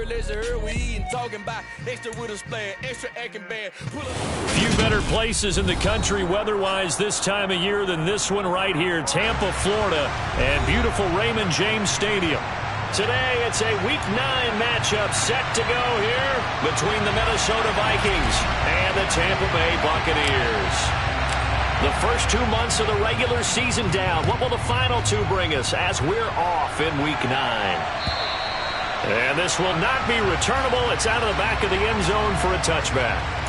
heard, let's hear we eating, talking about extra with a splash, extra acting bad. Few better places in the country weather-wise this time of year than this one right here, Tampa, Florida, and beautiful Raymond James Stadium. Today, it's a Week 9 matchup set to go here between the Minnesota Vikings and the Tampa Bay Buccaneers. The first 2 months of the regular season down. What will the final two bring us as we're off in Week 9? And this will not be returnable. It's out of the back of the end zone for a touchback.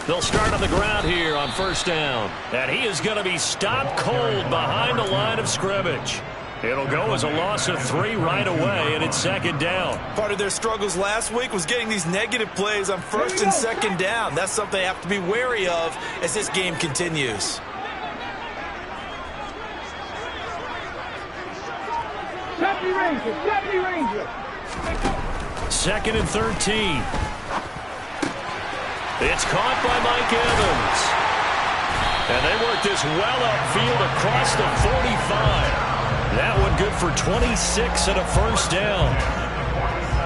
They'll start on the ground here on first down. And he is going to be stopped cold behind the line of scrimmage. It'll go as a loss of 3 right away, and it's second down. Part of their struggles last week was getting these negative plays on first and second down. That's something they have to be wary of as this game continues. Deputy Ranger. Second and 13. It's caught by Mike Evans. And they work this well upfield across the 45. That one good for 26 and a first down.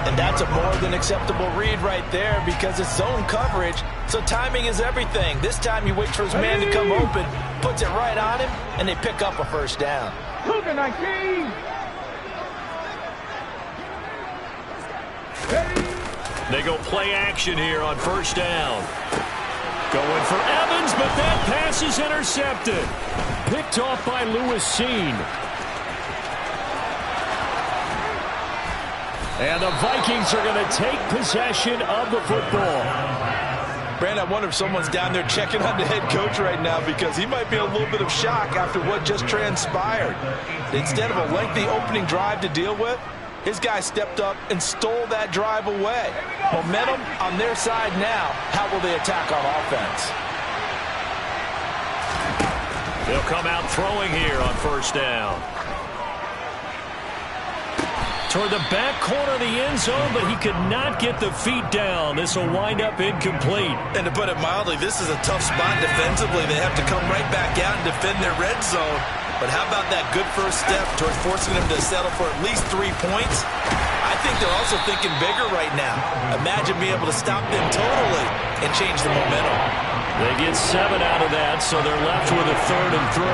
And that's a more than acceptable read right there because it's zone coverage, so timing is everything. This time he waits for his man to come open, puts it right on him, and they pick up a first down. Cougar 19. They go play action here on first down. Going for Evans, but that pass is intercepted. Picked off by Lewis Cine. And the Vikings are going to take possession of the football. Brand, I wonder if someone's down there checking on the head coach right now because he might be in a little bit of shock after what just transpired. Instead of a lengthy opening drive to deal with, his guy stepped up and stole that drive away. Momentum on their side now. How will they attack on offense? They'll come out throwing here on first down. Toward the back corner of the end zone, but he could not get the feet down. This will wind up incomplete. And to put it mildly, this is a tough spot defensively. They have to come right back out and defend their red zone. But how about that good first step towards forcing them to settle for at least 3 points? I think they're also thinking bigger right now. Imagine being able to stop them totally and change the momentum. They get 7 out of that, so they're left with a 3rd and 3.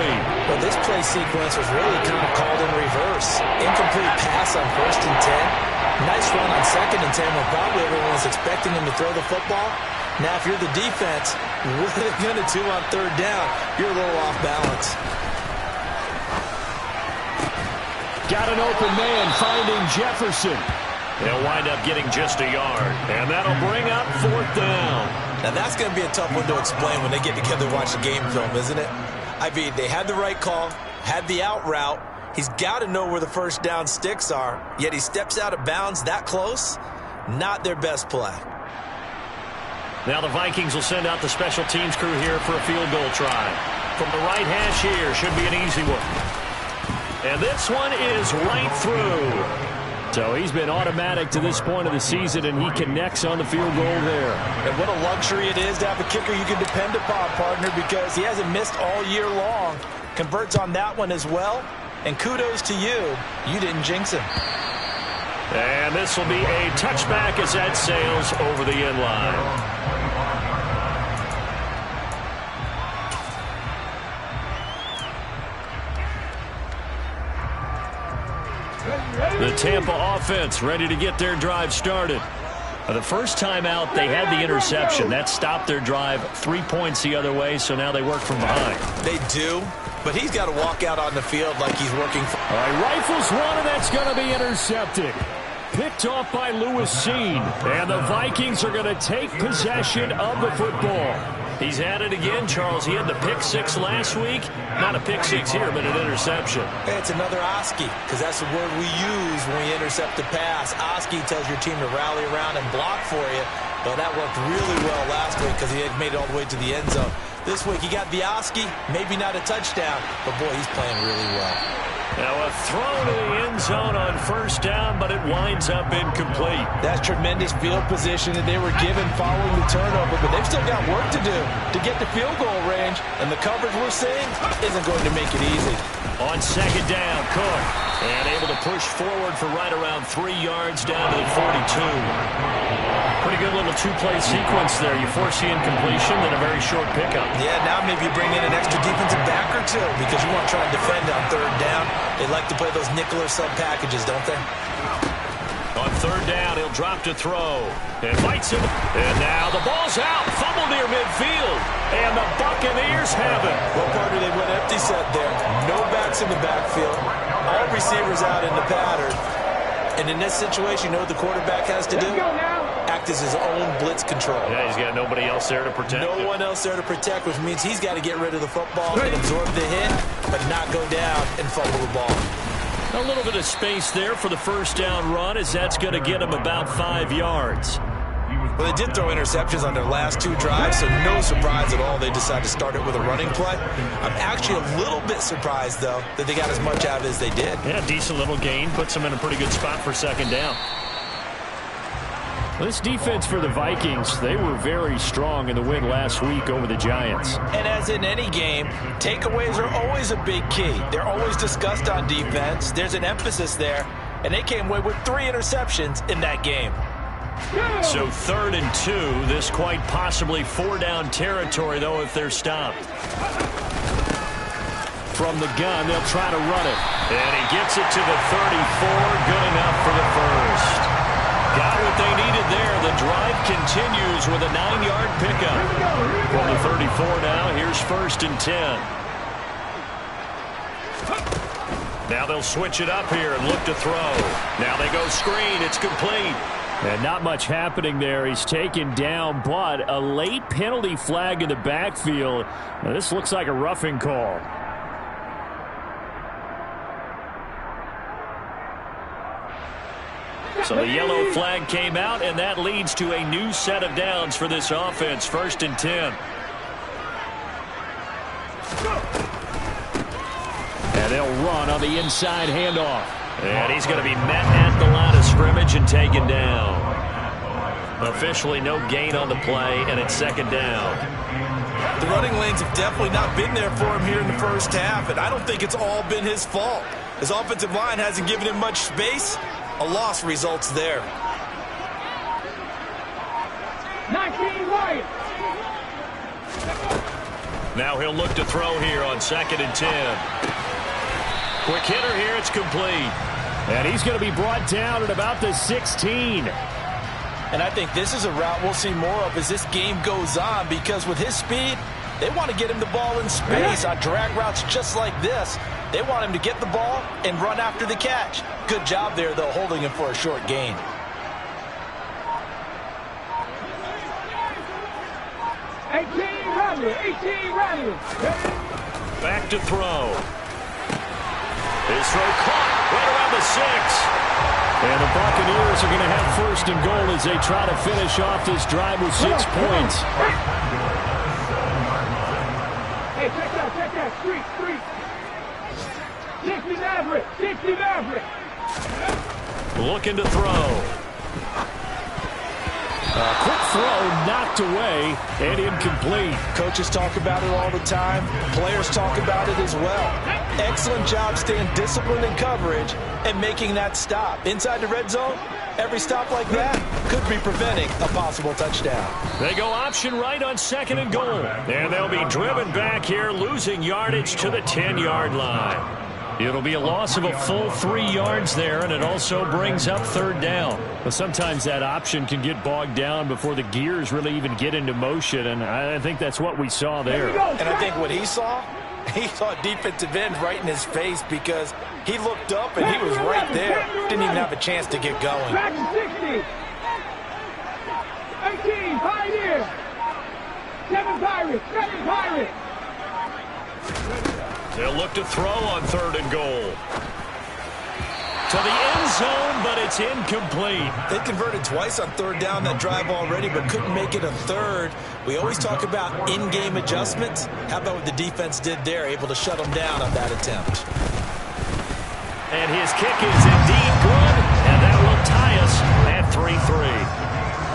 Well, this play sequence was really kind of called in reverse. Incomplete pass on first and 10. Nice run on second and 10 when probably everyone was expecting him to throw the football. Now, if you're the defense, what are they going to do on third down? You're a little off balance. Got an open man finding Jefferson. They'll wind up getting just a yard. And that'll bring up 4th down. Now, that's going to be a tough one to explain when they get together and watch the game film, isn't it? I mean, they had the right call, had the out route. He's got to know where the first down sticks are, yet he steps out of bounds that close. Not their best play. Now the Vikings will send out the special teams crew here for a field goal try. From the right hash here, should be an easy one. And this one is right through. So he's been automatic to this point of the season, and he connects on the field goal there. And what a luxury it is to have a kicker you can depend upon, partner, because he hasn't missed all year long. Converts on that one as well. And kudos to you. You didn't jinx him. And this will be a touchback as that sails over the end line. The Tampa offense ready to get their drive started. The first time out, they had the interception. That stopped their drive 3 points the other way, so now they work from behind. They do, but he's got to walk out on the field like he's working for... All right, rifles one, and that's going to be intercepted. Picked off by Lewis Cine. And the Vikings are going to take possession of the football. He's at it again, Charles. He had the pick six last week. Not a pick six here, but an interception. Hey, it's another Oski, because that's the word we use when we intercept the pass. Oski tells your team to rally around and block for you. Well, that worked really well last because he had made it all the way to the end zone. This week, he got the Oski, maybe not a touchdown, but boy, he's playing really well. Now a throw to the end zone on first down, but it winds up incomplete. That's tremendous field position that they were given following the turnover, but they've still got work to do to get the field goal range, and the coverage we're seeing isn't going to make it easy. On second down, Cook, and able to push forward for right around 3 yards down to the 42. Pretty good little two-play sequence there. You force the incompletion, then a very short pickup. Yeah, now maybe you bring in an extra defensive back or two because you want to try and defend on third down. They like to play those nickel or sub packages, don't they? On third down, he'll drop to throw. And fights him. And now the ball's out. Fumble near midfield. And the Buccaneers have it. Well, partner, they went empty set there. No backs in the backfield. All receivers out in the pattern. And in this situation, you know what the quarterback has to do? Act as his own blitz control. Yeah, he's got nobody else there to protect him. No one else there to protect, which means he's got to get rid of the football and absorb the hit, but not go down and fumble the ball. A little bit of space there for the first down run, as that's going to get him about 5 yards. Well, they did throw interceptions on their last 2 drives, so no surprise at all they decided to start it with a running play. I'm actually a little bit surprised, though, that they got as much out of it as they did. Yeah, decent little gain. Puts them in a pretty good spot for second down. This defense for the Vikings, they were very strong in the win last week over the Giants. And as in any game, takeaways are always a big key. They're always discussed on defense. There's an emphasis there, and they came away with 3 interceptions in that game. So 3rd and 2, this quite possibly 4-down territory, though, if they're stopped. From the gun, they'll try to run it. And he gets it to the 34, good enough for the first. Got what they needed there. The drive continues with a 9-yard pickup. From the 34 now, here's 1st and 10. Now they'll switch it up here and look to throw. Now they go screen. It's complete. And not much happening there. He's taken down, but a late penalty flag in the backfield. Now, this looks like a roughing call. So the yellow flag came out, and that leads to a new set of downs for this offense. 1st and 10. And they'll run on the inside handoff. And he's going to be met at the line of scrimmage and taken down. Officially no gain on the play, and it's 2nd down. The running lanes have definitely not been there for him here in the first half, and I don't think it's all been his fault. His offensive line hasn't given him much space. A loss results there. 19 Wyatt. Now he'll look to throw here on 2nd and 10. Quick hitter here, it's complete. And he's going to be brought down at about the 16. And I think this is a route we'll see more of as this game goes on, because with his speed, they want to get him the ball in space on drag routes just like this. They want him to get the ball and run after the catch. Good job there, though, holding him for a short gain. Back to throw. His throw caught right around the 6. And the Buccaneers are going to have 1st and goal as they try to finish off this drive with 6 points. Hey, check that. Street. 60 Maverick. Looking to throw. Quick throw knocked away and incomplete. Coaches talk about it all the time. Players talk about it as well. Excellent job staying disciplined in coverage and making that stop. Inside the red zone, every stop like that could be preventing a possible touchdown. They go option right on 2nd and goal. And they'll be driven back here, losing yardage to the 10-yard line. It'll be a loss of a full 3 yards there, and it also brings up 3rd down. But sometimes that option can get bogged down before the gears really even get into motion, and I think that's what we saw there. And I think what he saw defensive end right in his face, because he looked up and he was right there. Didn't even have a chance to get going. Back to 60. 18, Pioneer. 7 Pirates. They'll look to throw on 3rd and goal. to the end zone, but it's incomplete. They converted twice on third down that drive already, but couldn't make it a third. We always talk about in-game adjustments. How about what the defense did there, able to shut them down on that attempt. And his kick is indeed good, and that will tie us at 3-3.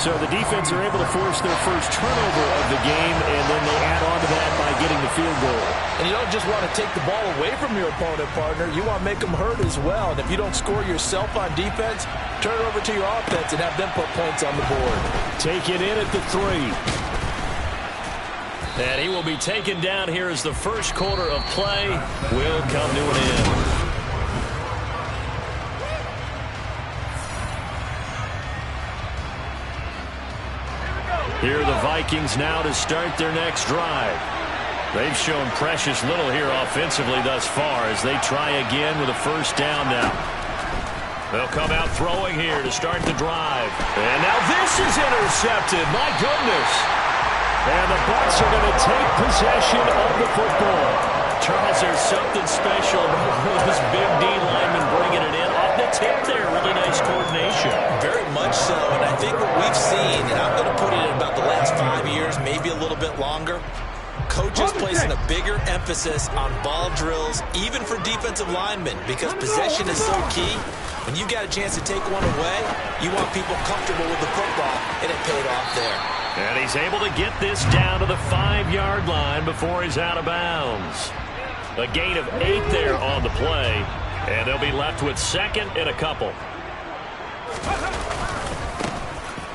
So the defense are able to force their first turnover of the game, and then they add on to that by getting the field goal. And you don't just want to take the ball away from your opponent, partner. You want to make them hurt as well. And if you don't score yourself on defense, turn it over to your offense and have them put points on the board. Take it in at the 3. And he will be taken down here as the first quarter of play will come to an end. Here are the Vikings now to start their next drive. They've shown precious little here offensively thus far as they try again with a first down now. They'll come out throwing here to start the drive. And now this is intercepted. My goodness. And the Bucs are going to take possession of the football. Charles, there's something special about this big D lineman bringing it in. Off the tip there, really nice coordination. Very much so, and I think what we've seen, and I'm going to put it in about the last 5 years, maybe a little bit longer, coaches placing a bigger emphasis on ball drills, even for defensive linemen, because possession is so key. When you got a chance to take one away, you want people comfortable with the football, and it paid off there. And he's able to get this down to the 5-yard line before he's out of bounds. A gain of 8 there on the play, and they'll be left with second and a couple.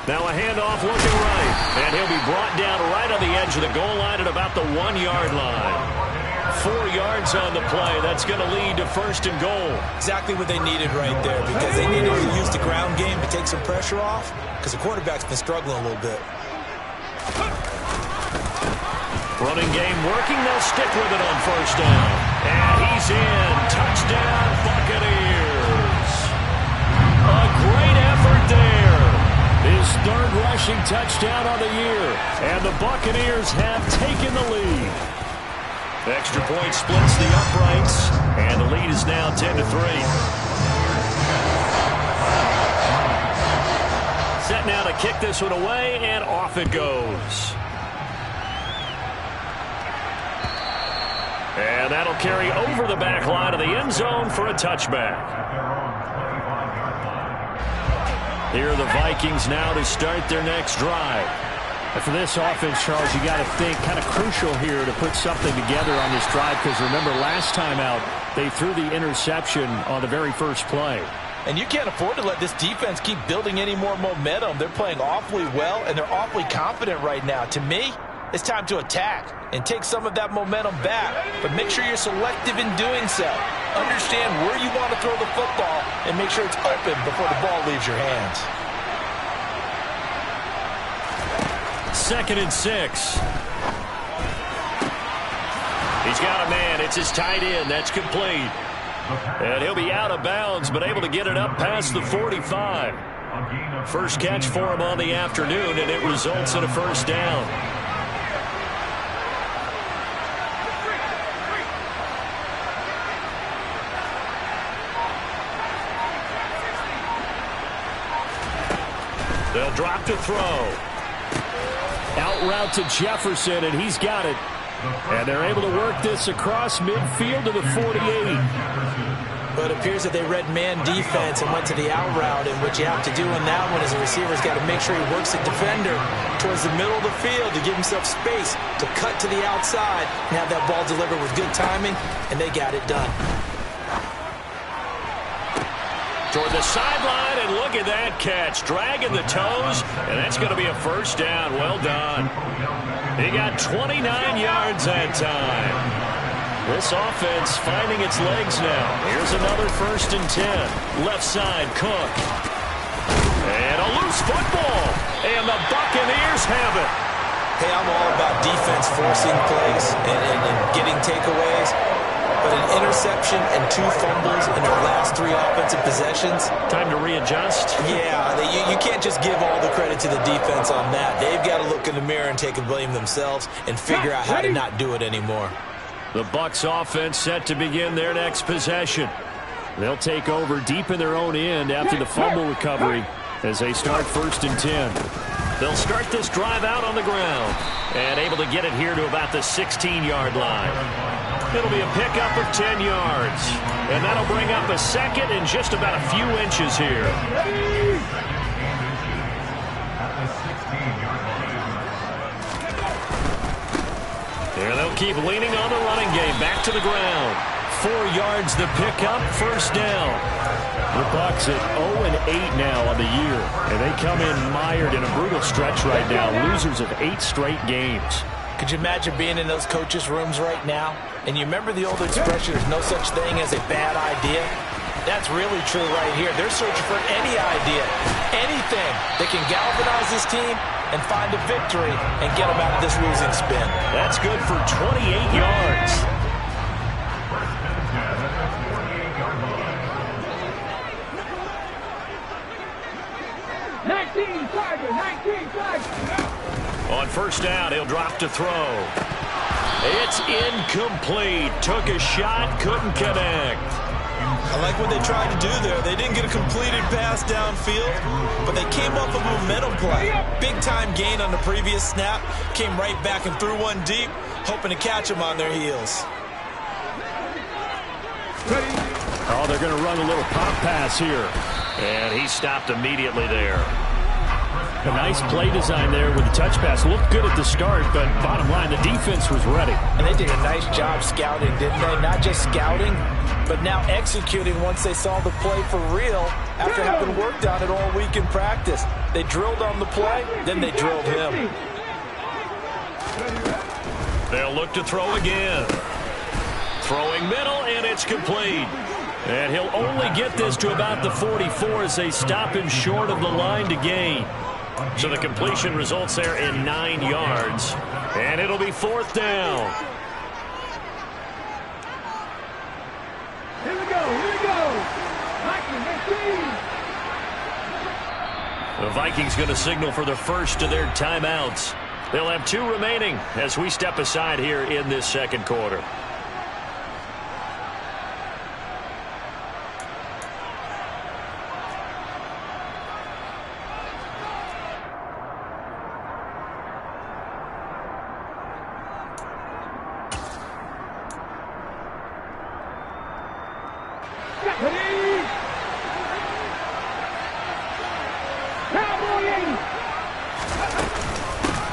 Now a handoff looking right, and he'll be brought down right on the edge of the goal line at about the 1-yard line. 4 yards on the play. That's going to lead to first and goal. Exactly what they needed right there, because they needed to use the ground game to take some pressure off, because the quarterback's been struggling a little bit. Running game working. They'll stick with it on first down. And he's in. Touchdown, Buccaneers. A great effort there. His third rushing touchdown on the year. And the Buccaneers have taken the lead. Extra point splits the uprights. And the lead is now 10-3. Set now to kick this one away, and off it goes. And that'll carry over the back line of the end zone for a touchback. Here are the Vikings now to start their next drive. And for this offense, Charles, you got to think kind of crucial here to put something together on this drive, because remember last time out, they threw the interception on the very first play. And you can't afford to let this defense keep building any more momentum. They're playing awfully well, and they're awfully confident right now. To me, it's time to attack and take some of that momentum back. But make sure you're selective in doing so. Understand where you want to throw the football and make sure it's open before the ball leaves your hands. 2nd and 6. He's got a man. It's his tight end. That's complete. And he'll be out of bounds, but able to get it up past the 45. First catch for him on the afternoon, and it results in a first down. They'll drop to throw. Out route to Jefferson, and he's got it. And they're able to work this across midfield to the 48. But it appears that they read man defense and went to the out route, and what you have to do in that one is the receiver's got to make sure he works the defender towards the middle of the field to give himself space to cut to the outside and have that ball delivered with good timing, and they got it done. Toward the sideline, and look at that catch. Dragging the toes, and that's going to be a first down. Well done. He got 29 yards that time. This offense finding its legs now. Here's another 1st and 10. Left side, Cook. And a loose football. And the Buccaneers have it. Hey, I'm all about defense forcing plays and getting takeaways. But an interception and 2 fumbles in their last 3 offensive possessions. Time to readjust. Yeah, you can't just give all the credit to the defense on that. They've got to look in the mirror and take a blame themselves and figure out how to not do it anymore. The Bucs offense set to begin their next possession. They'll take over deep in their own end after the fumble recovery as they start 1st and 10. They'll start this drive out on the ground and able to get it here to about the 16-yard line. It'll be a pickup of 10 yards. And that'll bring up a second and just about a few inches here. Here they'll keep leaning on the running game. Back to the ground. 4 yards the pickup, 1st down. The Bucs at 0-8 now on the year, and they come in mired in a brutal stretch right now, losers of 8 straight games. Could you imagine being in those coaches' rooms right now? And you remember the old expression, there's no such thing as a bad idea? That's really true right here. They're searching for any idea, anything that can galvanize this team and find a victory and get them out of this losing spin. That's good for 28 yards. On 1st down, he'll drop to throw. It's incomplete. Took a shot, couldn't connect. I like what they tried to do there. They didn't get a completed pass downfield, but they came up with a momentum play. Big-time gain on the previous snap. Came right back and threw one deep, hoping to catch them on their heels. Oh, they're going to run a little pop pass here. And he stopped immediately there. A nice play design there with the touch pass. Looked good at the start, but bottom line, the defense was ready. And they did a nice job scouting, didn't they? Not just scouting, but now executing once they saw the play for real after having worked on it all week in practice. They drilled on the play, then they drilled him. They'll look to throw again. Throwing middle, and it's complete. And he'll only get this to about the 44 as they stop him short of the line to gain. So the completion results there in 9 yards. And it'll be 4th down. Here we go. The Vikings going to signal for the first of their timeouts. They'll have 2 remaining as we step aside here in this 2nd quarter.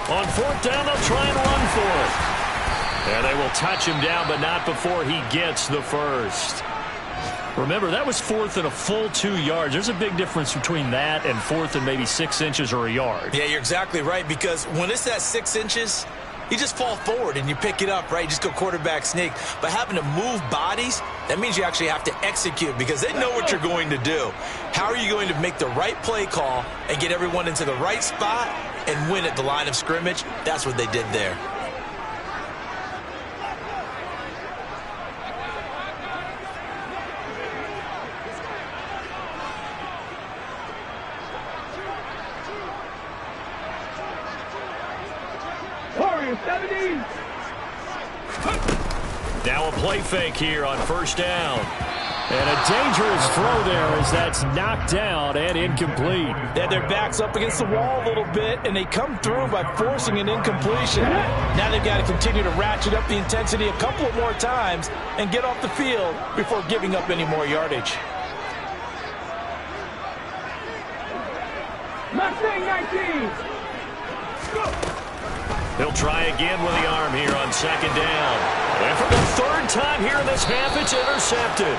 On 4th down, they'll try and run for it. And they will touch him down, but not before he gets the first. Remember, that was 4th and a full 2 yards. There's a big difference between that and 4th and maybe 6 inches or a yard. Yeah, you're exactly right, because when it's that 6 inches, you just fall forward and you pick it up, right? You just go quarterback sneak. But having to move bodies, that means you actually have to execute because they know what you're going to do. How are you going to make the right play call and get everyone into the right spot and win at the line of scrimmage? That's what they did there. Now a play fake here on 1st down. And a dangerous throw there as that's knocked down and incomplete. They had their backs up against the wall a little bit, and they come through by forcing an incompletion. Now they've got to continue to ratchet up the intensity a couple of more times and get off the field before giving up any more yardage. Mustang 19. He'll try again with the arm here on 2nd down. And for the 3rd time here in this half, it's intercepted.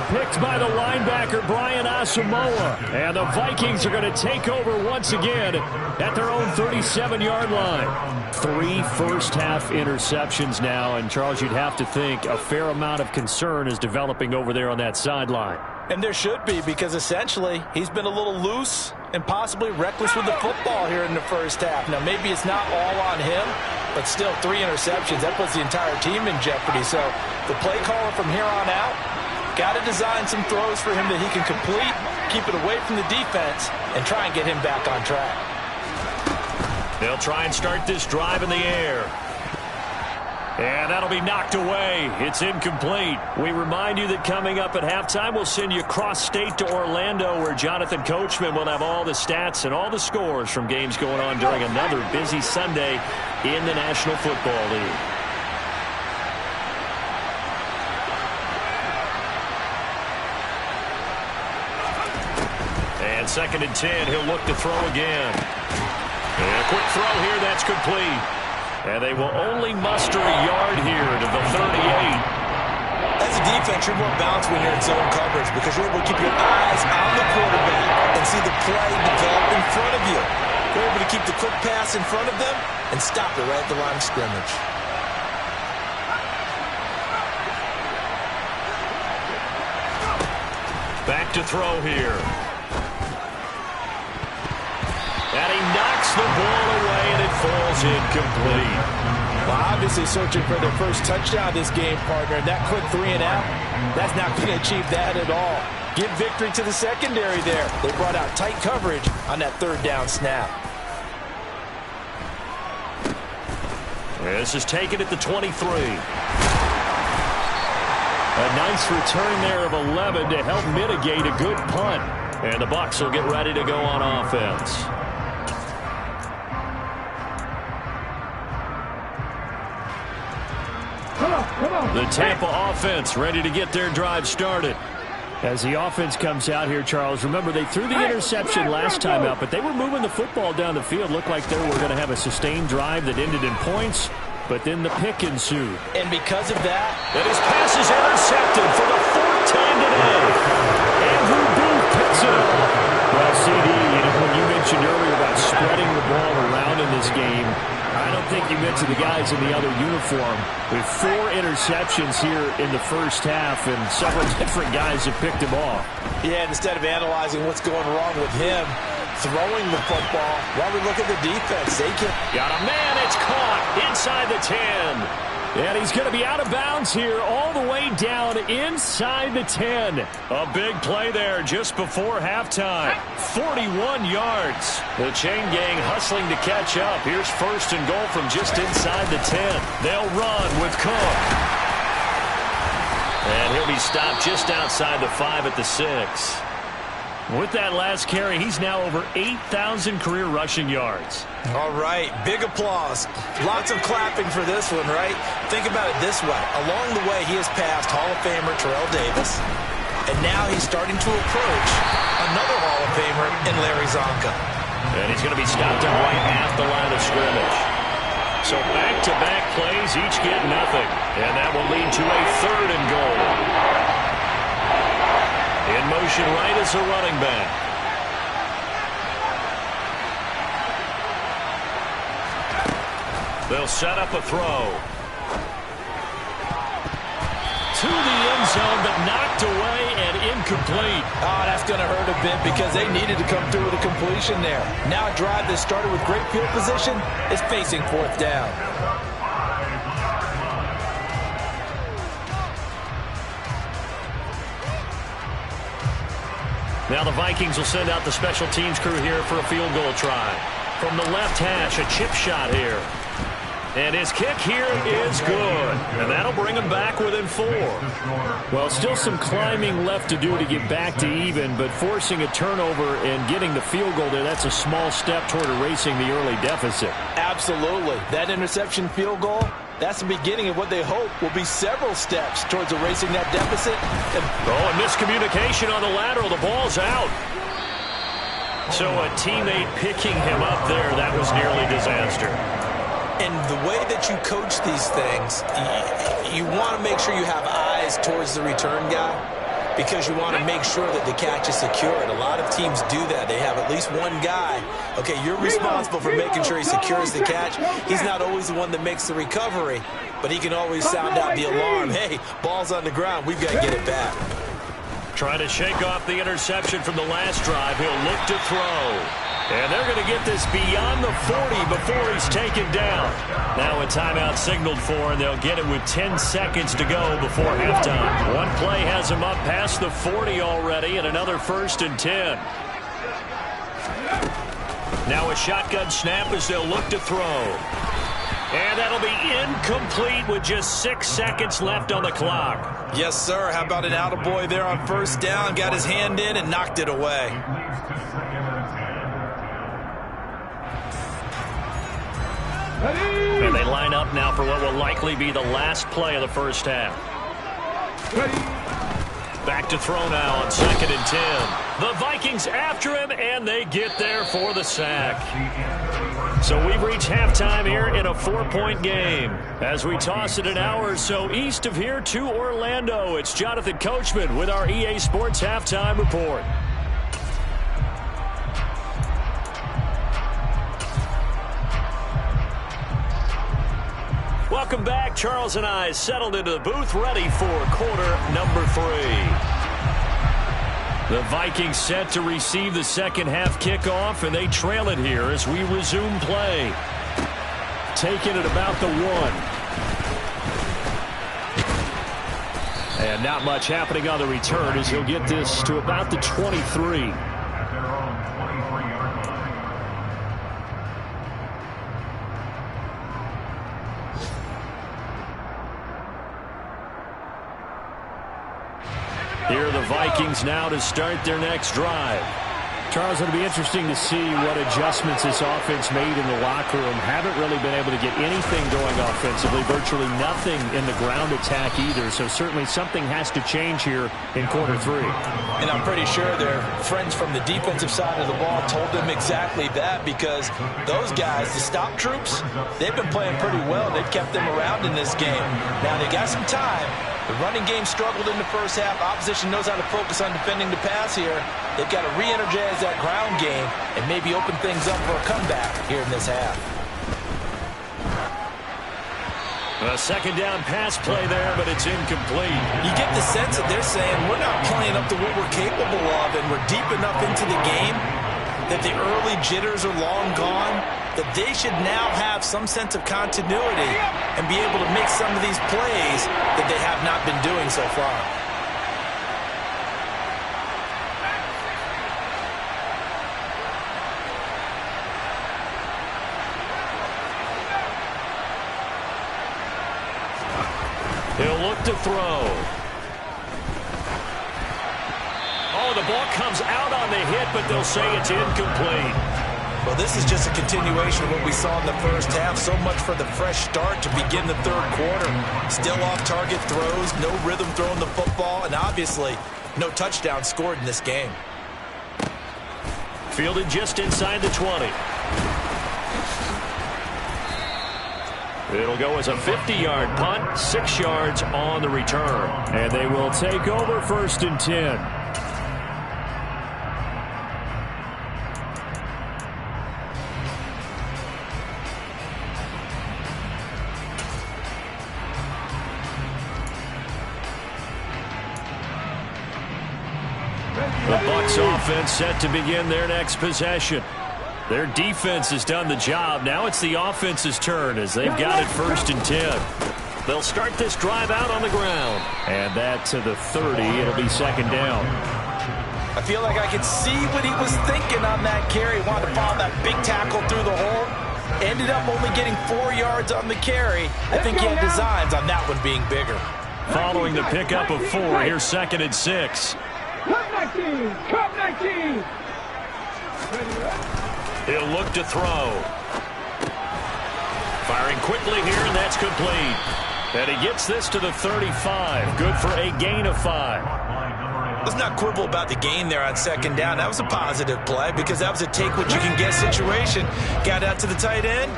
Picked by the linebacker, Brian Asamoah. And the Vikings are going to take over once again at their own 37-yard line. 3 first-half interceptions now. And, Charles, you'd have to think a fair amount of concern is developing over there on that sideline. And there should be, because essentially he's been a little loose and possibly reckless with the football here in the first half. Now, maybe it's not all on him, but still 3 interceptions. That puts the entire team in jeopardy. So the play caller from here on out got to design some throws for him that he can complete, keep it away from the defense, and try and get him back on track. They'll try and start this drive in the air. And that'll be knocked away. It's incomplete. We remind you that coming up at halftime, we'll send you cross-state to Orlando, where Jonathan Coachman will have all the stats and all the scores from games going on during another busy Sunday in the National Football League. And 2nd and 10, he'll look to throw again. And a quick throw here, that's complete. And they will only muster a yard here to the 38. As a defense, you're more balanced when you're in zone coverage because you're able to keep your eyes on the quarterback and see the play develop in front of you. You're able to keep the quick pass in front of them and stop it right at the line of scrimmage. Back to throw here. And he knocks the ball away, and it falls incomplete. Well, obviously searching for their first touchdown this game, partner. And that quick 3 and out, that's not going to achieve that at all. Give victory to the secondary there. They brought out tight coverage on that 3rd down snap. This is taken at the 23. A nice return there of 11 to help mitigate a good punt. And the Bucs will get ready to go on offense. The Tampa offense ready to get their drive started. As the offense comes out here, Charles, remember they threw the interception last time out, but they were moving the football down the field. Looked like they were going to have a sustained drive that ended in points, but then the pick ensued. And because of that, his pass is intercepted for the 4th time today. Andrew Booth picks it up. Well, CD, when you mentioned earlier about spreading the ball around in this game, I don't think you mentioned the guys in the other uniform. With 4 interceptions here in the first half, and several different guys have picked him off. Yeah, instead of analyzing what's going wrong with him, throwing the football, while we look at the defense, they can... Got a man, it's caught inside the 10. And he's going to be out of bounds here all the way down inside the 10. A big play there just before halftime. 41 yards. The chain gang hustling to catch up. Here's 1st and goal from just inside the 10. They'll run with Cook. And he'll be stopped just outside the 5 at the 6. With that last carry, he's now over 8,000 career rushing yards. All right, big applause. Lots of clapping for this one, right? Think about it this way. Along the way, he has passed Hall of Famer Terrell Davis, and now he's starting to approach another Hall of Famer in Larry Zonka. And he's going to be stopped at right at the line of scrimmage. So back-to-back plays, each get nothing. And that will lead to a 3rd and goal. In motion right is a running back. They'll set up a throw. To the end zone, but knocked away and incomplete. Oh, that's going to hurt a bit because they needed to come through with a completion there. Now a drive that started with great field position is facing 4th down. Now the Vikings will send out the special teams crew here for a field goal try. From the left hash, a chip shot here. And his kick here is good. And that'll bring him back within 4. Well, still some climbing left to do to get back to even, but forcing a turnover and getting the field goal there, that's a small step toward erasing the early deficit. Absolutely. That interception field goal, that's the beginning of what they hope will be several steps towards erasing that deficit. And miscommunication on the lateral. The ball's out. So a teammate picking him up there, that was nearly disaster. And the way that you coach these things, you want to make sure you have eyes towards the return guy because you want to make sure that the catch is secured. A lot of teams do that. They have at least one guy. Okay, you're responsible for making sure he secures the catch. He's not always the one that makes the recovery, but he can always sound out the alarm. Hey, ball's on the ground. We've got to get it back. Trying to shake off the interception from the last drive. He'll look to throw. And they're going to get this beyond the 40 before he's taken down. Now a timeout signaled for, and they'll get it with 10 seconds to go before halftime. One play has him up past the 40 already, and another 1st and 10. Now a shotgun snap as they'll look to throw. And that'll be incomplete with just 6 seconds left on the clock. Yes, sir. How about an attaboy there on first down? Got his hand in and knocked it away. And they line up now for what will likely be the last play of the first half. Back to throw now on 2nd and 10. The Vikings after him, and they get there for the sack. So we've reached halftime here in a 4-point game. As we toss it an hour or so east of here to Orlando, it's Jonathan Coachman with our EA Sports Halftime Report. Welcome back. Charles and I settled into the booth, ready for quarter number 3. The Vikings set to receive the second half kickoff, and they trail it here as we resume play. Taking it about the 1. And not much happening on the return as he'll get this to about the 23. Here are the Vikings now to start their next drive. Charles, it'll be interesting to see what adjustments this offense made in the locker room. Haven't really been able to get anything going offensively, virtually nothing in the ground attack either. So certainly something has to change here in quarter 3. And I'm pretty sure their friends from the defensive side of the ball told them exactly that, because those guys, the stop troops, they've been playing pretty well. They've kept them around in this game. Now they got some time. The running game struggled in the first half. Opposition knows how to focus on defending the pass here. They've got to re-energize that ground game and maybe open things up for a comeback here in this half. A second down pass play there, but it's incomplete. You get the sense that they're saying we're not playing up to what we're capable of, and we're deep enough into the game that the early jitters are long gone, that they should now have some sense of continuity and be able to make some of these plays that they have not been doing so far. He'll look to throw. Oh, the ball comes out on the hit, but they'll say it's incomplete. Well, this is just a continuation of what we saw in the first half. So much for the fresh start to begin the third quarter. Still off-target throws, no rhythm throwing the football, and obviously no touchdown scored in this game. Fielded just inside the 20. It'll go as a 50-yard punt, 6 yards on the return. And they will take over 1st and 10. The Bucs offense set to begin their next possession. Their defense has done the job. Now it's the offense's turn as they've got it 1st and 10. They'll start this drive out on the ground. And that to the 30. It'll be 2nd down. I feel like I could see what he was thinking on that carry. He wanted to follow that big tackle through the hole. Ended up only getting 4 yards on the carry. I think he had designs on that one being bigger. Following the pickup of 4, here's 2nd and 6. Cup 19! Cup 19! He'll look to throw. Firing quickly here, and that's complete. And he gets this to the 35. Good for a gain of 5. Let's not quibble about the gain there on 2nd down. That was a positive play because that was a take-what-you-can-get situation. Got out to the tight end.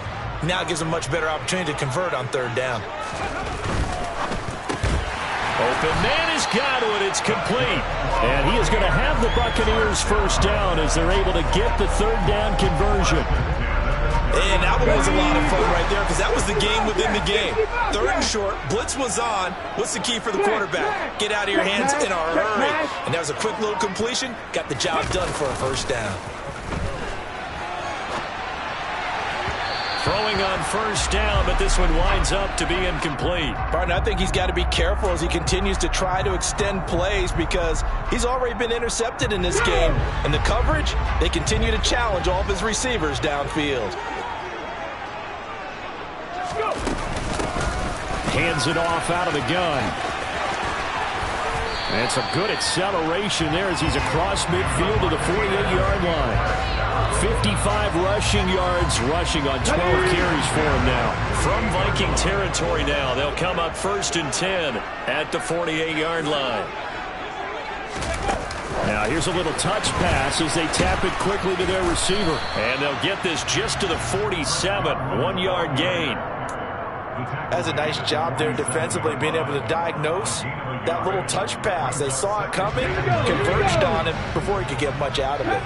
Now gives him a much better opportunity to convert on 3rd down. Open man has got it. It's complete. And he is going to have the Buccaneers 1st down as they're able to get the 3rd down conversion. And that one was a lot of fun right there because that was the game within the game. 3rd and short, blitz was on. What's the key for the quarterback? Get out of your hands in a hurry. And that was a quick little completion. Got the job done for a 1st down. Throwing on 1st down, but this one winds up to be incomplete. Partner, I think he's got to be careful as he continues to try to extend plays because he's already been intercepted in this game. And the coverage, they continue to challenge all of his receivers downfield. Hands it off out of the gun. And some good acceleration there as he's across midfield to the 48-yard line. 55 rushing yards, rushing on 12 carries for him now. From Viking territory now, they'll come up 1st and 10 at the 48-yard line. Now here's a little touch pass as they tap it quickly to their receiver. And they'll get this just to the 47, 1-yard gain. That's a nice job there defensively, being able to diagnose that little touch pass. They saw it coming, converged on it before he could get much out of it.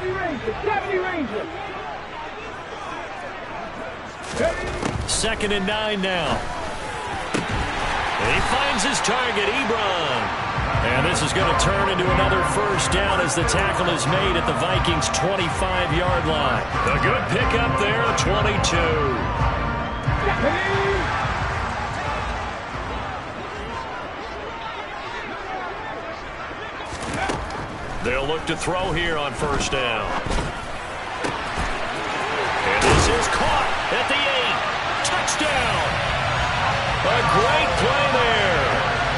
2nd and 9 now. He finds his target, Ebron. And this is going to turn into another first down as the tackle is made at the Vikings' 25-yard line. A good pickup there, 22. They'll look to throw here on 1st down. And this is caught at the 8. Touchdown! A great play there.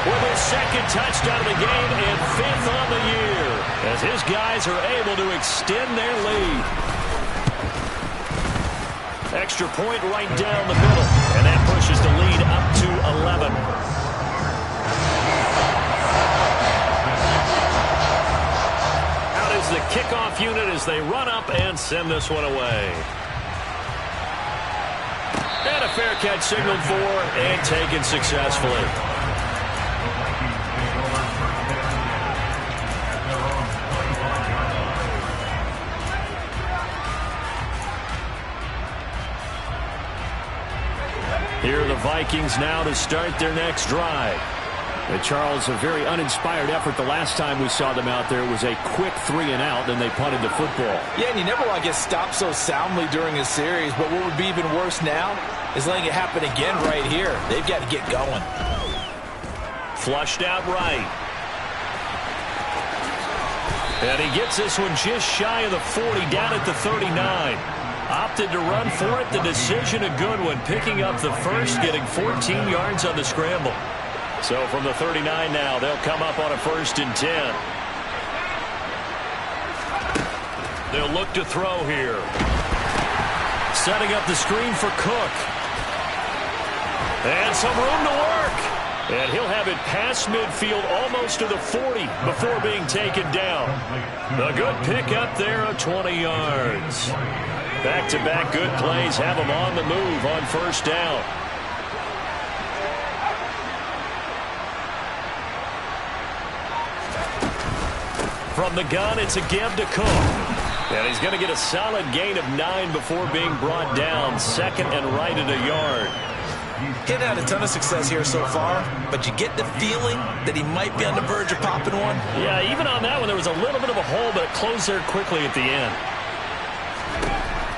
With his 2nd touchdown of the game and 5th on the year. As his guys are able to extend their lead. Extra point right down the middle. And that pushes the lead up to 11. Out is the kickoff unit as they run up and send this one away. And a fair catch signaled for and taken successfully. Here are the Vikings now to start their next drive. And Charles, a very uninspired effort. The last time we saw them out there was a quick 3-and-out, then they punted the football. Yeah, and you never want to get stopped so soundly during a series, but what would be even worse now is letting it happen again right here. They've got to get going. Flushed out right. And he gets this one just shy of the 40, down at the 39. Opted to run for it. The decision a good one. Picking up the first, getting 14 yards on the scramble. So from the 39 now, they'll come up on a 1st and 10. They'll look to throw here. Setting up the screen for Cook. And some room to work. And he'll have it past midfield almost to the 40 before being taken down. A good pickup there of 20 yards. Back-to-back good plays have him on the move on 1st down. From the gun, it's a give to Cook. And he's going to get a solid gain of 9 before being brought down. 2nd and right at a yard. He's had a ton of success here so far, but you get the feeling that he might be on the verge of popping one. Yeah, even on that one, there was a little bit of a hole, but it closed there quickly at the end.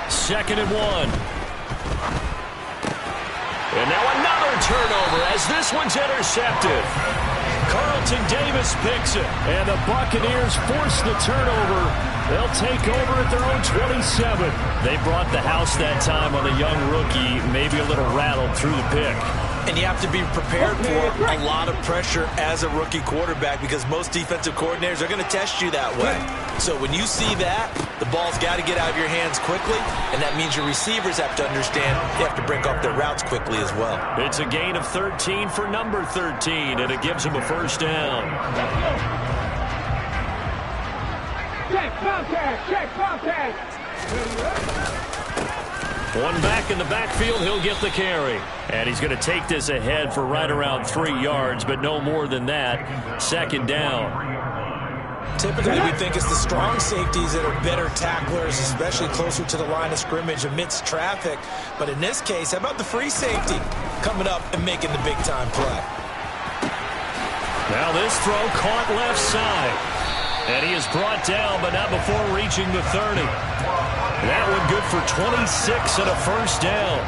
2nd and 1. And now another turnover as this one's intercepted. Carlton Davis picks it. And the Buccaneers force the turnover. They'll take over at their own 27. They brought the house that time on the young rookie, maybe a little rattled through the pick. And you have to be prepared for a lot of pressure as a rookie quarterback because most defensive coordinators are going to test you that way. So when you see that, the ball's got to get out of your hands quickly, and that means your receivers have to understand they have to break off their routes quickly as well. It's a gain of 13 for number 13, and it gives him a 1st down. Check contact! Check contact! One back in the backfield, he'll get the carry. And he's going to take this ahead for right around 3 yards, but no more than that. 2nd down. Typically, we think it's the strong safeties that are better tacklers, especially closer to the line of scrimmage amidst traffic. But in this case, how about the free safety coming up and making the big-time play? Now this throw caught left side. And he is brought down, but not before reaching the 30. That one good for 26 and a 1st down.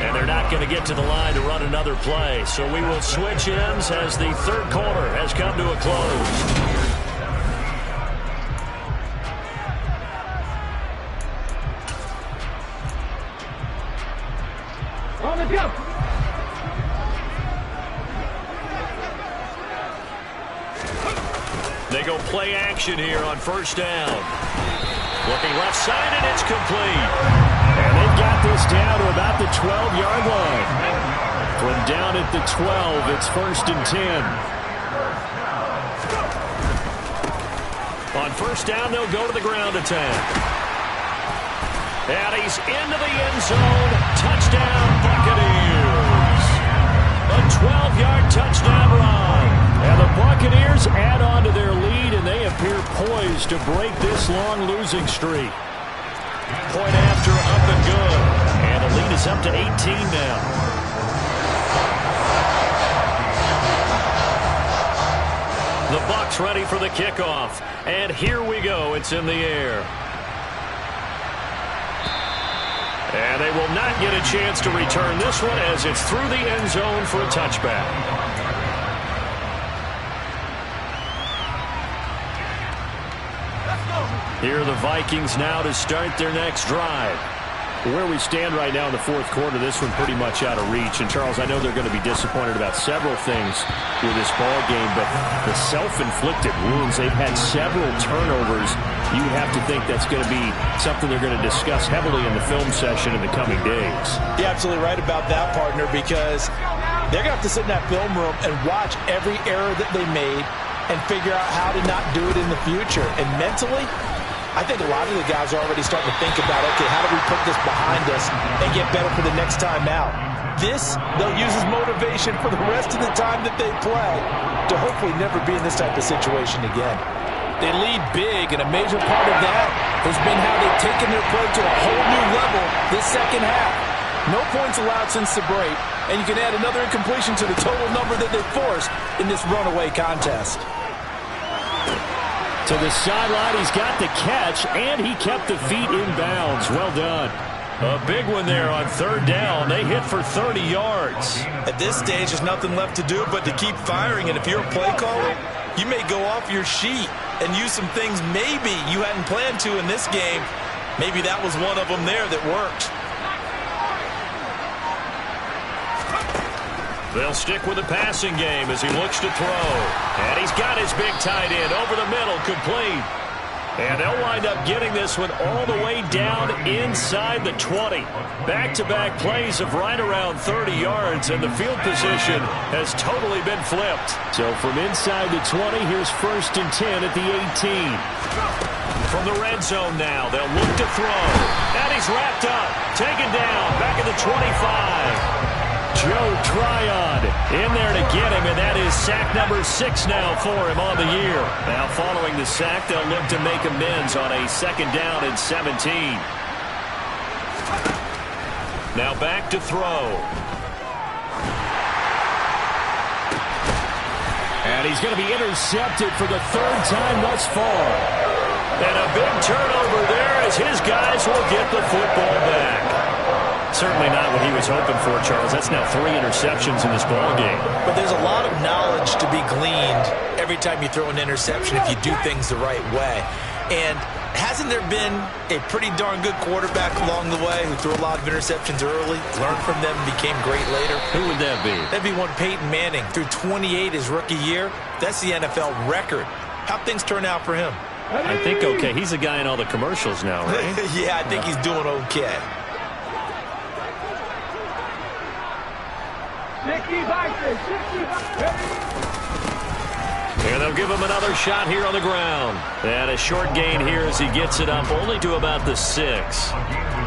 And they're not going to get to the line to run another play. So we will switch ends as the 3rd quarter has come to a close. On Let's go. They go play action here on first down. Looking left side, and it's complete. And they've got this down to about the 12-yard line. From down at the 12, it's 1st and 10. On first down, they'll go to the ground attack. And he's into the end zone. Touchdown, Buccaneers. A 12-yard touchdown run. And the Buccaneers add on to their lead, and they appear poised to break this long losing streak. Point after, up and good. And the lead is up to 18 now. The Bucs ready for the kickoff. And here we go. It's in the air. And they will not get a chance to return this one as it's through the end zone for a touchback. Here are the Vikings now to start their next drive. Where we stand right now in the fourth quarter, this one pretty much out of reach. And, Charles, I know they're going to be disappointed about several things with this ball game, but the self-inflicted wounds, they've had several turnovers. You have to think that's going to be something they're going to discuss heavily in the film session in the coming days. You're absolutely right about that, partner, because they're going to have to sit in that film room and watch every error that they made and figure out how to not do it in the future. And mentally, I think a lot of the guys are already starting to think about, okay, how do we put this behind us and get better for the next time out? This, they'll use as motivation for the rest of the time that they play to hopefully never be in this type of situation again. They lead big, and a major part of that has been how they've taken their play to a whole new level this second half. No points allowed since the break, and you can add another incompletion to the total number that they forced in this runaway contest. To the sideline, he's got the catch, and he kept the feet in bounds. Well done. A big one there on third down. They hit for 30 yards. At this stage, there's nothing left to do but to keep firing, and if you're a play caller, you may go off your sheet and use some things maybe you hadn't planned to in this game. Maybe that was one of them there that worked. They'll stick with the passing game as he looks to throw. And he's got his big tight end over the middle, complete. And they'll wind up getting this one all the way down inside the 20. Back-to-back plays of right around 30 yards, and the field position has totally been flipped. So from inside the 20, here's 1st and 10 at the 18. From the red zone now, they'll look to throw. And he's wrapped up, taken down, back at the 25. Joe Tryon in there to get him, and that is sack number 6 now for him on the year. Now following the sack, they'll look to make amends on a 2nd down and 17. Now back to throw. And he's going to be intercepted for the 3rd time thus far. And a big turnover there as his guys will get the football back. Certainly not what he was hoping for, Charles. That's now 3 interceptions in this ball game. But there's a lot of knowledge to be gleaned every time you throw an interception if you do things the right way. And hasn't there been a pretty darn good quarterback along the way who threw a lot of interceptions early, learned from them, and became great later? Who would that be? That'd be one Peyton Manning. Threw 28 his rookie year. That's the NFL record. How'd things turn out for him? I think okay. He's a guy in all the commercials now, right? Yeah, I think he's doing okay. 65. And they'll give him another shot here on the ground. And a short gain here as he gets it up only to about the 6.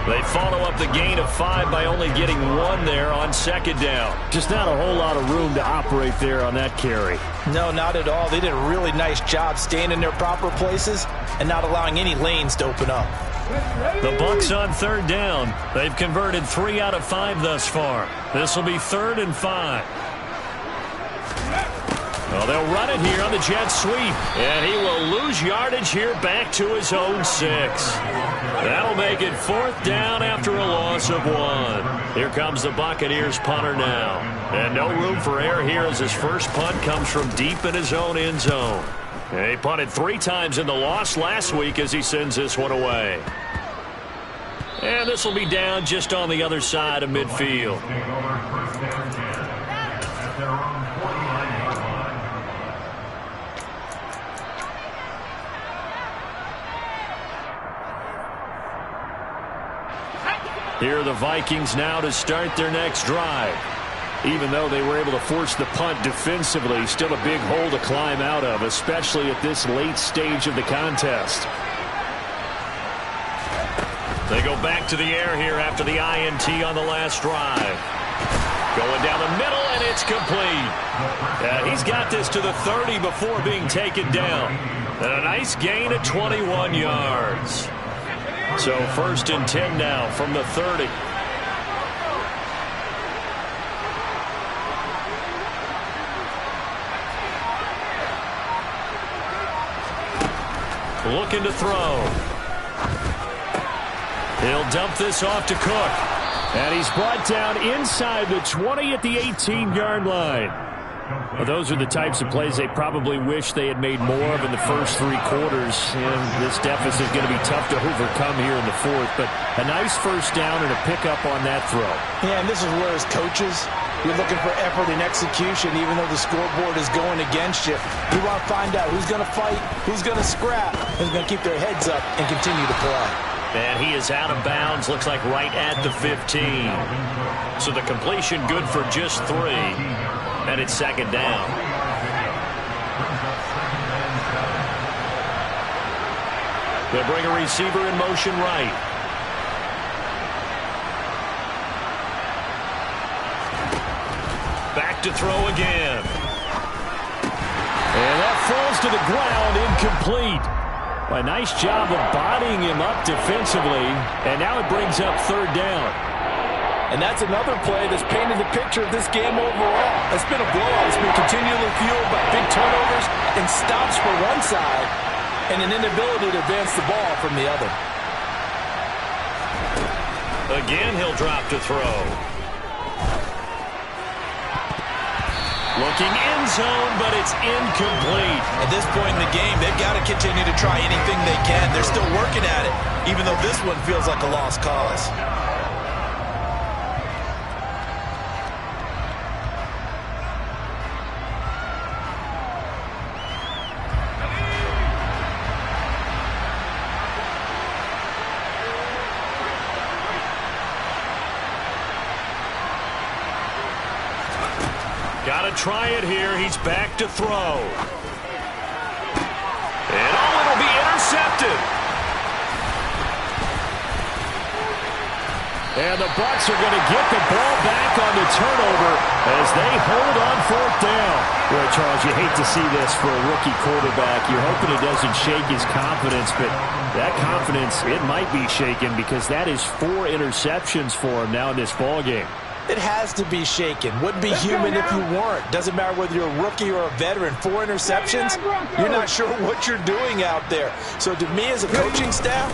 They follow up the gain of 5 by only getting 1 there on 2nd down. Just not a whole lot of room to operate there on that carry. No, not at all. They did a really nice job staying in their proper places and not allowing any lanes to open up. The Bucs on 3rd down. They've converted 3 out of 5 thus far. This will be 3rd and 5. Well, they'll run it here on the jet sweep. And he will lose yardage here back to his own 6. That'll make it 4th down after a loss of 1. Here comes the Buccaneers punter now. And no room for error here as his first punt comes from deep in his own end zone. And he punted 3 times in the loss last week as he sends this one away. And this will be down just on the other side of midfield. Here are the Vikings now to start their next drive. Even though they were able to force the punt defensively, still a big hole to climb out of, especially at this late stage of the contest. They go back to the air here after the INT on the last drive. Going down the middle, and it's complete. He's got this to the 30 before being taken down. And a nice gain at 21 yards. So 1st and 10 now from the 30. Looking to throw. He'll dump this off to Cook. And he's brought down inside the 20 at the 18-yard line. Well, those are the types of plays they probably wish they had made more of in the first 3 quarters. And this deficit is going to be tough to overcome here in the 4th. But a nice first down and a pickup on that throw. Yeah, and this is where as coaches, you're looking for effort and execution even though the scoreboard is going against you. You want to find out who's going to fight, who's going to scrap, who's going to keep their heads up and continue to play. And he is out of bounds, looks like right at the 15. So the completion good for just 3. And it's 2nd down. They bring a receiver in motion right. Back to throw again. And that falls to the ground, incomplete. A nice job of bodying him up defensively. And now it brings up 3rd down. And that's another play that's painted the picture of this game overall. It's been a blowout. It's been continually fueled by big turnovers and stops for one side and an inability to advance the ball from the other. Again, he'll drop to throw. Looking end zone, but it's incomplete. At this point in the game, they've got to continue to try anything they can. They're still working at it, even though this one feels like a lost cause. Got to try it here. He's back to throw. And it'll be intercepted. And the Bucs are going to get the ball back on the turnover as they hold on 4th down. Well, Charles, you hate to see this for a rookie quarterback. You're hoping it doesn't shake his confidence, but that confidence, it might be shaken because that is 4 interceptions for him now in this ballgame. It has to be shaken. Wouldn't be human if you weren't. Doesn't matter whether you're a rookie or a veteran. 4 interceptions, you're not sure what you're doing out there. So to me as a coaching staff,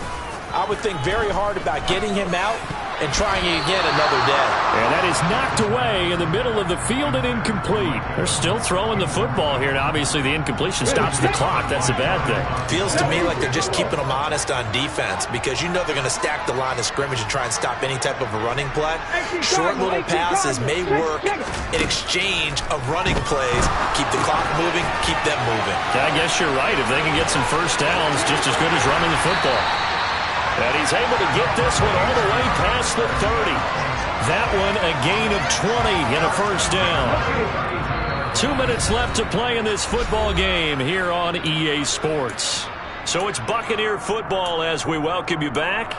I would think very hard about getting him out and trying again another day. And that is knocked away in the middle of the field and incomplete. They're still throwing the football here, and obviously the incompletion stops the clock. That's a bad thing. Feels to me like they're just keeping them honest on defense because you know they're going to stack the line of scrimmage and try and stop any type of a running play. Short little passes may work in exchange of running plays. Keep the clock moving, keep them moving. Yeah, I guess you're right. If they can get some first downs, just as good as running the football. And he's able to get this one all the way past the 30. That one a gain of 20 and a first down. 2 minutes left to play in this football game here on EA Sports. So it's Buccaneer football as we welcome you back.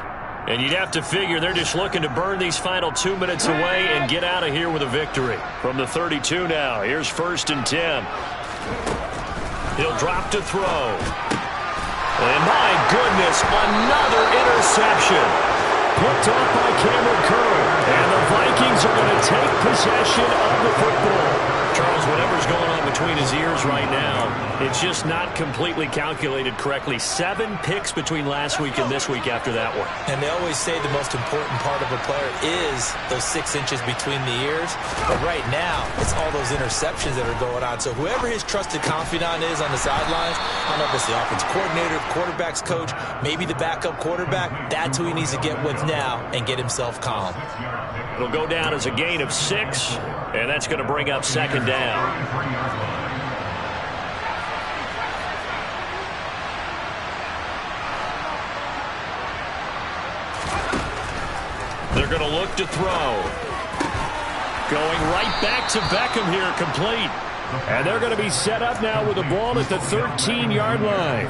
And you'd have to figure they're just looking to burn these final 2 minutes away and get out of here with a victory. From the 32 now, here's 1st and 10. He'll drop to throw. And my goodness, another interception. Picked off by Cameron Curl. And the Vikings are going to take possession of the football. Charles, whatever's going on between his ears right now, it's just not completely calculated correctly. 7 picks between last week and this week after that one. And they always say the most important part of a player is those 6 inches between the ears. But right now, it's all those interceptions that are going on. So whoever his trusted confidant is on the sidelines, I don't know if it's the offensive coordinator, the quarterback's coach, maybe the backup quarterback, that's who he needs to get with now and get himself calm. It'll go down as a gain of 6, and that's going to bring up second down. They're going to look to throw. Going right back to Beckham here, complete. And they're going to be set up now with the ball at the 13-yard line.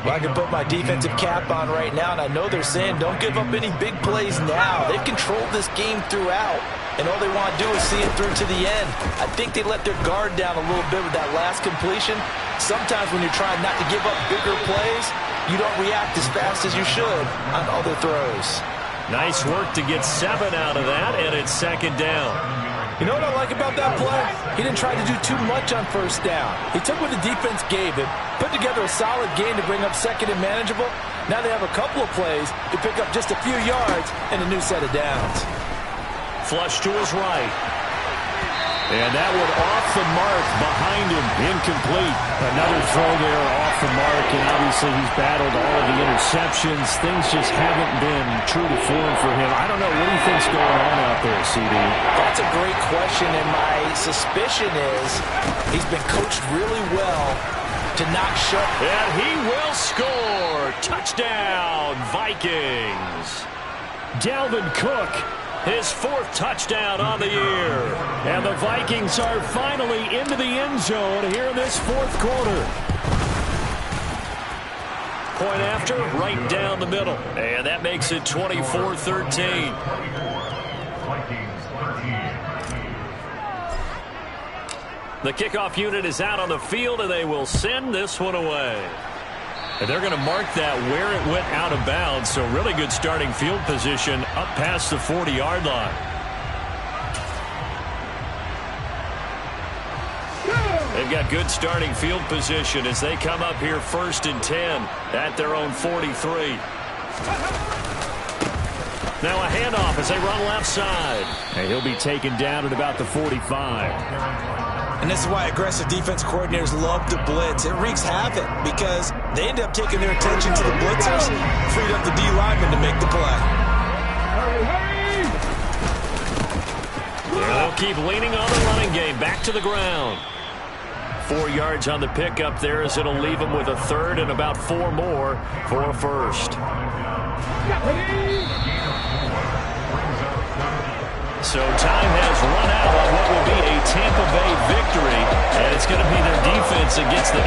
Well, I can put my defensive cap on right now, and I know they're saying don't give up any big plays now. They've controlled this game throughout, and all they want to do is see it through to the end. I think they let their guard down a little bit with that last completion. Sometimes when you're trying not to give up bigger plays, you don't react as fast as you should on other throws. Nice work to get 7 out of that, and it's second down. You know what I like about that play? He didn't try to do too much on first down. He took what the defense gave him, put together a solid game to bring up second and manageable. Now they have a couple of plays to pick up just a few yards and a new set of downs. Flush to his right. And that one off the mark behind him, incomplete. Another throw there off the mark, and obviously he's battled all of the interceptions. Things just haven't been true to form for him. I don't know, what do you think's going on out there, CD? That's a great question, and my suspicion is he's been coached really well to not shut. And he will score. Touchdown, Vikings. Dalvin Cook, his 4th touchdown on the year. And the Vikings are finally into the end zone here in this 4th quarter. Point after, right down the middle. And that makes it 24-13. The kickoff unit is out on the field, and they will send this one away. And they're going to mark that where it went out of bounds, so really good starting field position up past the 40-yard line. They've got good starting field position as they come up here 1st and 10 at their own 43. Now a handoff as they run left side. And he'll be taken down at about the 45. And this is why aggressive defense coordinators love to blitz. It wreaks havoc because they end up taking their attention to the blitzers, freed up the D lineman to make the play. Yeah, they'll keep leaning on the running game. Back to the ground. 4 yards on the pickup there as it'll leave them with a 3rd and about 4 more for a 1st. So time has run out on what will be a Tampa Bay victory, and it's going to be their defense that gets the